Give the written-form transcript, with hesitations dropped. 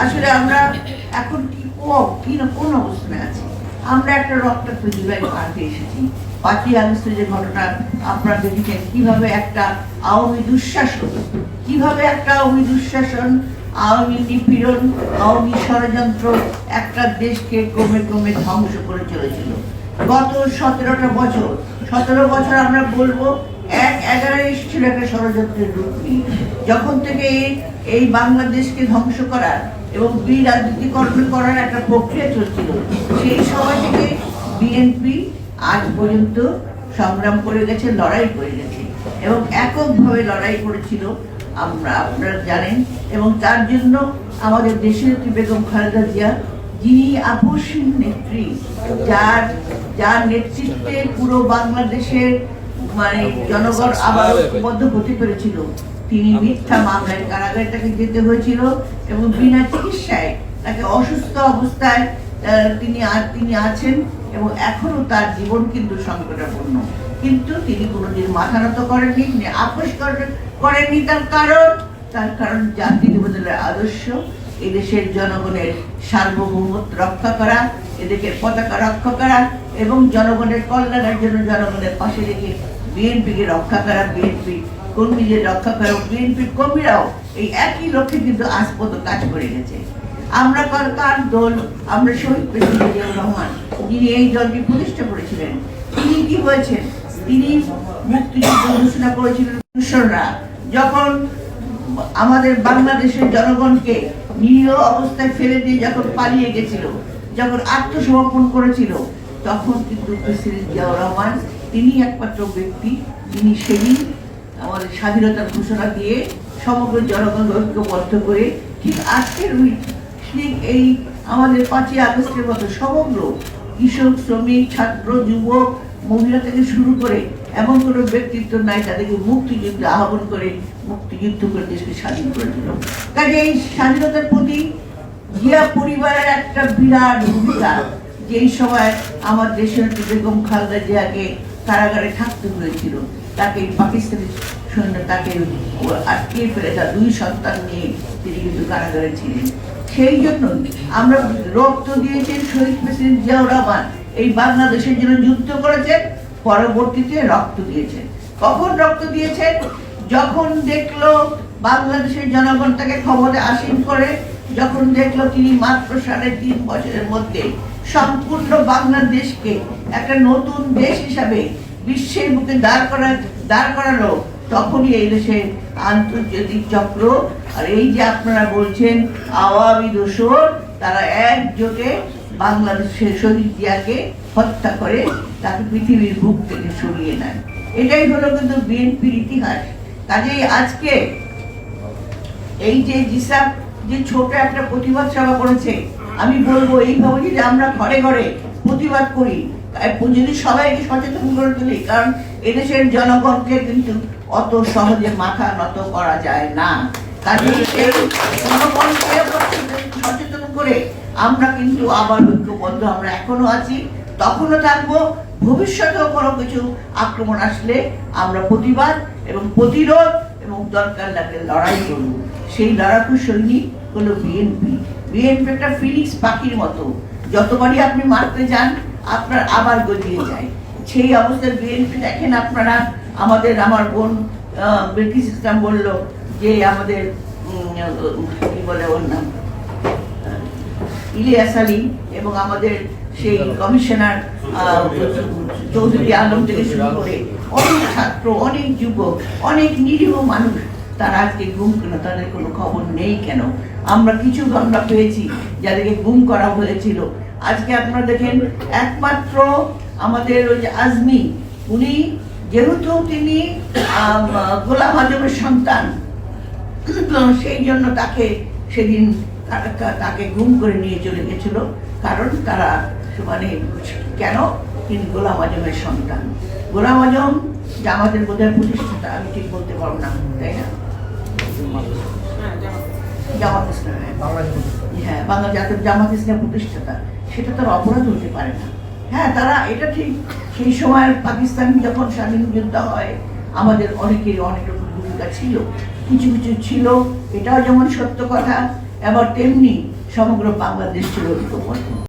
আসলে আমরা এখন কোন অবস্থানে আছি? আমরা একটা রক্তাক্ত জুলাই পার দিয়ে এসেছি। 5ই আগস্টের যে ঘটনা আপনারা দেখেছেন, কিভাবে একটা আওয়ামী দুঃশাসন, আওয়ামী নিপীড়ন, আওয়ামী ষড়যন্ত্র একটা দেশকে ক্রমে ক্রমে ধ্বংস করে চলেছিল। গত 17 বছর আমরা বলবো 11 ছিল একটা ষড়যন্ত্রের রূপ নিয়ে। যখন থেকে এই বাংলাদেশকে ধ্বংস করার এবং বিরাজনীতিকরণ করার একটা প্রক্রিয়া চলছিল, সেই সময় থেকে বিএনপি আজ পর্যন্ত সংগ্রাম করে গেছে, লড়াই করে গেছে এবং এককভাবে লড়াই করেছিল, আপনারা জানেন। এবং তার জন্য আমাদের দেশের বেগম খালেদা জিয়া, যিনি আপসহীন নেত্রী, যার নেতৃত্বে পুরো বাংলাদেশের মানে জনগণ আবার ঐক্যবদ্ধ হতে পেরেছিল, তিনি মিথ্যা মামলায় কারাগারে তাকে যেতে হয়েছিল এবং বিনা চিকিৎসায় তাকে অসুস্থ অবস্থায় তিনি আছেন এবং এখনো তার জীবন কিন্তু সংকটাপন্ন। কিন্তু তিনি কোনোদিন মাথা নত করেননি, তিনি আপোষ করেননি। তার কারণ জাতীয় বদলের আদর্শ, এদেশের জনগণের সার্বভৌমত্ব রক্ষা করা, এদেশের পতাকা রক্ষা করা এবং জনগণের কল্যাণের জন্য জনগণের পাশে রেখে বিএনপিকে রক্ষা করা, বিএনপি কর্মীদের রক্ষা করা। বিএনপির কর্মীরাও এই একই লক্ষ্যে কিন্তু আজ পর্যন্ত কাজ করে গেছে। আমরা কার দল? আমরা শহীদ প্রেসিডেন্ট জিয়াউর রহমান, যিনি এই দলটি প্রতিষ্ঠা করেছিলেন। তিনি কি হয়েছেন? তিনি মুক্তিযুদ্ধ ঘোষণা করেছিলেন। যখন আমাদের বাংলাদেশের জনগণকে নিরীহ অবস্থায় ফেলে দিয়ে যখন পালিয়ে গেছিল, যখন আত্মসমর্পণ করেছিল, তখন কিন্তু প্রেসিডেন্ট জিয়াউর রহমান তিনি একমাত্র ব্যক্তি, তিনি সেদিন আমাদের স্বাধীনতার ঘোষণা দিয়ে সমগ্র জনগণ ঐক্যবদ্ধ করে ঠিক আজকের ঠিক এই আমাদের 5ই আগস্টের মতো সমগ্র কৃষক, শ্রমিক, ছাত্র, যুবক, মহিলা থেকে শুরু করে এমন কোনো ব্যক্তিত্ব নাই তাদেরকে মুক্তিযুদ্ধে আহ্বান করে মুক্তিযুদ্ধ করে দেশকে স্বাধীন করেছিল। কাজে এই স্বাধীনতার প্রতি জিয়া পরিবারের একটা বিরাট ভূমিকা। যেই সময় আমার দেশের বেগম খালেদা জিয়াকে কারাগারে থাকতে হয়েছিল, তাকে পাকিস্তানি সৈন্য তাকে আটকে ফেলে তার 2 সন্তান নিয়ে তিনি কিন্তু কারাগারে ছিলেন। সেই জন্য আমরা রক্ত দিয়েছেন শহীদ প্রেসিডেন্ট জিয়াউর রহমান, এই বাংলাদেশের জন্য যুদ্ধ করেছেন, পরবর্তীতে রক্ত দিয়েছেন। কখন রক্ত দিয়েছেন? যখন দেখলো বাংলাদেশের জনগণ তাকে ক্ষমতায় আসীন করে, যখন দেখলো তিনি মাত্র 3.5 বছরের মধ্যে সম্পূর্ণ বাংলাদেশকে একটা নতুন দেশ হিসাবে বিশ্বের বুকে দাঁড় করালো, তখনই এই দেশে আন্তর্জাতিক চক্র আর এই যে আপনারা বলছেন আওয়ামী দোসর, তারা একজোটে বাংলাদেশের শহীদ জিয়াকে হত্যা করে তাকে পৃথিবীর বুক থেকে সরিয়ে নেয়। এটাই হলো কিন্তু বিএনপির ইতিহাস। কাজেই আজকে এই যে জিসাব যে ছোট একটা প্রতিবাদ সভা করেছে, আমি বলবো এইভাবে যদি আমরা ঘরে ঘরে প্রতিবাদ করি, যদি সবাইকে সচেতন করে তুলি, কারণ এদেশের জনগণকে কিন্তু অত সহজে মাথা নত করা যায় না। কাজে সেই জনগণকে সচেতন করে আমরা কিন্তু আবার ঐক্যবদ্ধ, আমরা এখনো আছি, তখনও থাকবো, ভবিষ্যতেও কোনো কিছু আক্রমণ আসলে আমরা প্রতিবাদ এবং প্রতিরোধ এবং দরকার লাগলে লড়াই করব। সেই লড়াকু সৈনিক হলো বিএনপি। বিএনপি একটা ফিনিক্স পাখির মতো, যতবারই আপনি মারতে যান আপনার আবার গজিয়ে যায়। সেই অবস্থায় বিএনপি দেখেন আপনারা, আমার বোন বিলকিস ইসলাম বলল যে আমাদের কি বলে ওর নাম ইলিয়াস আলী এবং আমাদের সেই কমিশনার চৌধুরী আলম থেকে শুরু করে অনেক ছাত্র, অনেক যুবক, অনেক নিরীহ মানুষ, তারা আজকে গুম কেন, তাদের কোনো খবর নেই কেন? আমরা কিছু ঘটনা পেয়েছি যাদেরকে গুম করা হয়েছিল। আজকে আপনারা দেখেন একমাত্র আমাদের ওই যে আজমি, উনি যেহেতু তিনি গোলাম আজমের সন্তান, সেই জন্য তাকে সেদিন তাকে গুম করে নিয়ে চলে গেছিল। কারণ তারা মানে কেন? তিনি গোলাম আজমের সন্তান। গোলাম আজম জামাতের বোধহয় প্রতিষ্ঠাতা, আমি ঠিক বলতে পারবো না, তাই না? জামাত ইসলাম, হ্যাঁ, বাংলা জাতীয় জামাত ইসলাম প্রতিষ্ঠাতা, সেটা তার অপরাধ হতে পারে না। হ্যাঁ, তারা এটা ঠিক, সেই সময় পাকিস্তান যখন স্বাধীন যুদ্ধ হয় আমাদের অনেকেরই অনেক রকম ভূমিকা ছিল, কিছু কিছু ছিল, এটাও যেমন সত্য কথা এবার তেমনি সমগ্র বাংলাদেশ ছিল ঐক্যবদ্ধ।